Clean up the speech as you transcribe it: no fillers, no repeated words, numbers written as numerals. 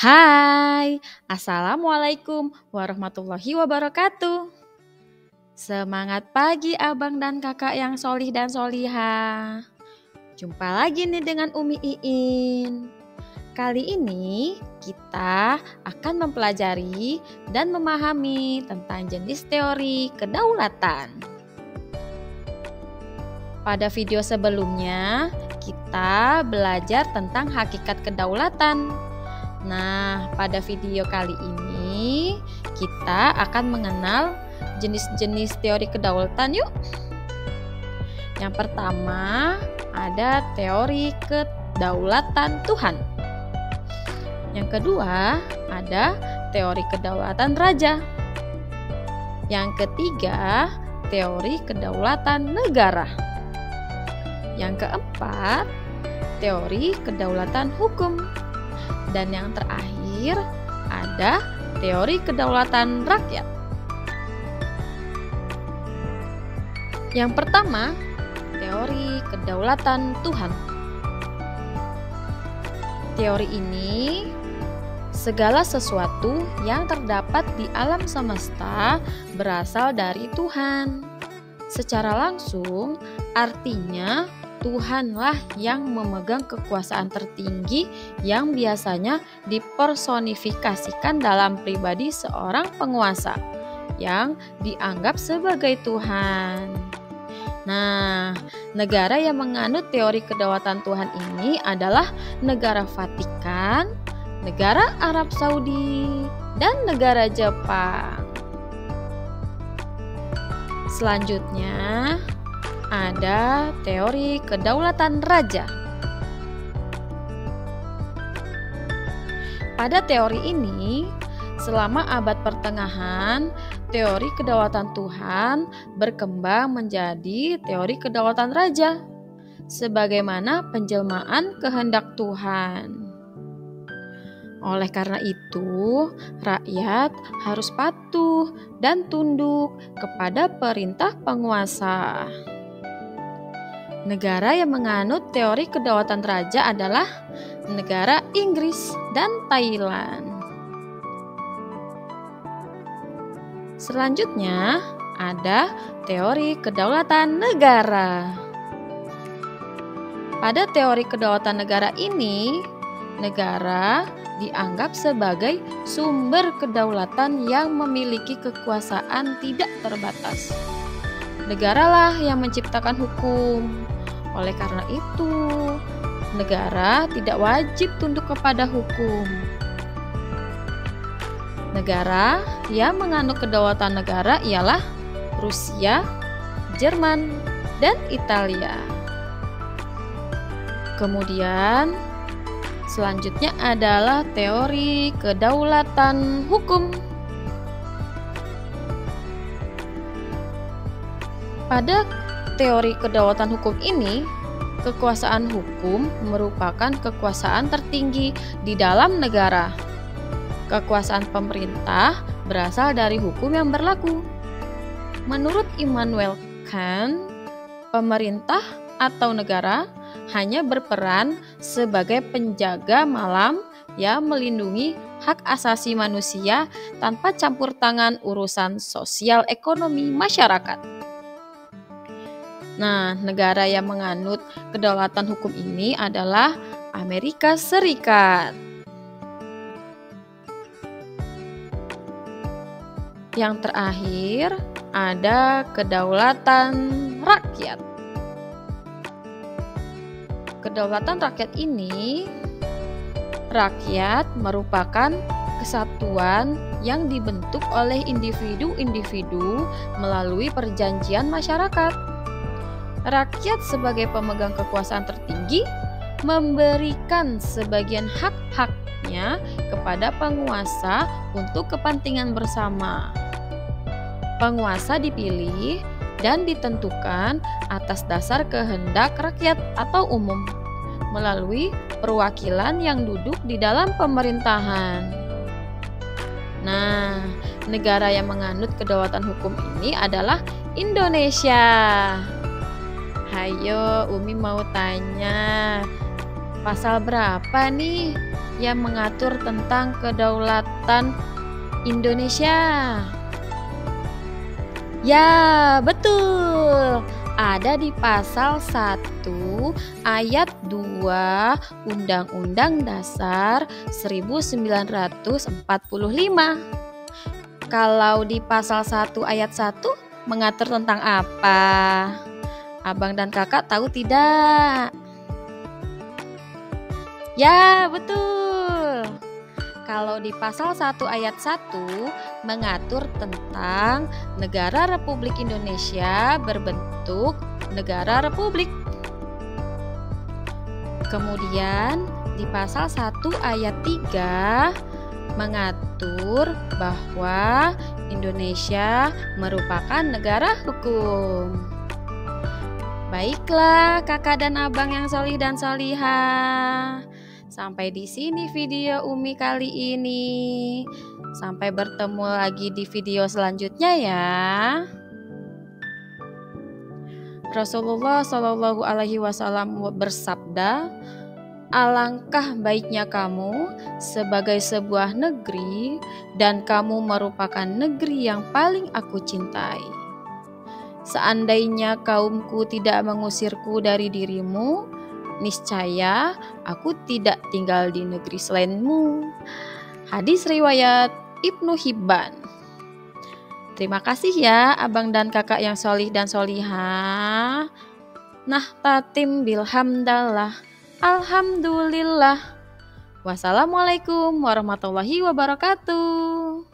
Hai, Assalamualaikum warahmatullahi wabarakatuh. Semangat pagi abang dan kakak yang solih dan soliha. Jumpa lagi nih dengan Umi Iin. Kali ini kita akan mempelajari dan memahami tentang jenis teori kedaulatan. Pada video sebelumnya, kita belajar tentang hakikat kedaulatan. Nah, pada video kali ini kita akan mengenal jenis-jenis teori kedaulatan yuk. Yang pertama ada teori kedaulatan Tuhan. Yang kedua ada teori kedaulatan raja. Yang ketiga teori kedaulatan negara. Yang keempat teori kedaulatan hukum. Dan yang terakhir ada teori kedaulatan rakyat. Yang pertama, teori kedaulatan Tuhan. Teori ini, segala sesuatu yang terdapat di alam semesta berasal dari Tuhan. Secara langsung, artinya Tuhanlah yang memegang kekuasaan tertinggi yang biasanya dipersonifikasikan dalam pribadi seorang penguasa yang dianggap sebagai Tuhan. Nah, negara yang menganut teori kedaulatan Tuhan ini adalah negara Vatikan, negara Arab Saudi, dan negara Jepang. Selanjutnya, ada teori kedaulatan raja. Pada teori ini, selama abad pertengahan, teori kedaulatan Tuhan berkembang menjadi teori kedaulatan raja, sebagaimana penjelmaan kehendak Tuhan. Oleh karena itu, rakyat harus patuh dan tunduk kepada perintah penguasa. Negara yang menganut teori kedaulatan raja adalah negara Inggris dan Thailand. Selanjutnya ada teori kedaulatan negara. Pada teori kedaulatan negara ini, negara dianggap sebagai sumber kedaulatan yang memiliki kekuasaan tidak terbatas. Negaralah yang menciptakan hukum. Oleh karena itu, negara tidak wajib tunduk kepada hukum. Negara yang menganut kedaulatan negara ialah Rusia, Jerman, dan Italia. Kemudian, selanjutnya adalah teori kedaulatan hukum. Pada teori kedaulatan hukum ini, kekuasaan hukum merupakan kekuasaan tertinggi di dalam negara. Kekuasaan pemerintah berasal dari hukum yang berlaku. Menurut Immanuel Kant, pemerintah atau negara hanya berperan sebagai penjaga malam yang melindungi hak asasi manusia tanpa campur tangan urusan sosial ekonomi masyarakat. Nah, negara yang menganut kedaulatan hukum ini adalah Amerika Serikat. Yang terakhir ada kedaulatan rakyat. Kedaulatan rakyat ini, rakyat merupakan kesatuan yang dibentuk oleh individu-individu melalui perjanjian masyarakat. Rakyat sebagai pemegang kekuasaan tertinggi memberikan sebagian hak-haknya kepada penguasa untuk kepentingan bersama. Penguasa dipilih dan ditentukan atas dasar kehendak rakyat atau umum melalui perwakilan yang duduk di dalam pemerintahan. Nah, negara yang menganut kedaulatan hukum ini adalah Indonesia. Hayo, Umi mau tanya, pasal berapa nih yang mengatur tentang kedaulatan Indonesia? Ya, betul. Ada di pasal 1 ayat 2 Undang-Undang Dasar 1945. Kalau di pasal 1 ayat 1 mengatur tentang apa? Abang dan kakak tahu tidak? Ya, betul. Kalau di pasal 1 ayat 1 mengatur tentang negara Republik Indonesia berbentuk negara republik. Kemudian di pasal 1 ayat 3 mengatur bahwa Indonesia merupakan negara hukum. Baiklah kakak dan abang yang solih dan solihah. Sampai di sini video Umi kali ini. Sampai bertemu lagi di video selanjutnya ya. Rasulullah Shallallahu Alaihi Wasallam bersabda, alangkah baiknya kamu sebagai sebuah negeri dan kamu merupakan negeri yang paling aku cintai. Seandainya kaumku tidak mengusirku dari dirimu, niscaya aku tidak tinggal di negeri selainmu. Hadis riwayat Ibnu Hibban. Terima kasih ya abang dan kakak yang solih dan solihah. Nah tatim bilhamdallah. Alhamdulillah. Wassalamualaikum warahmatullahi wabarakatuh.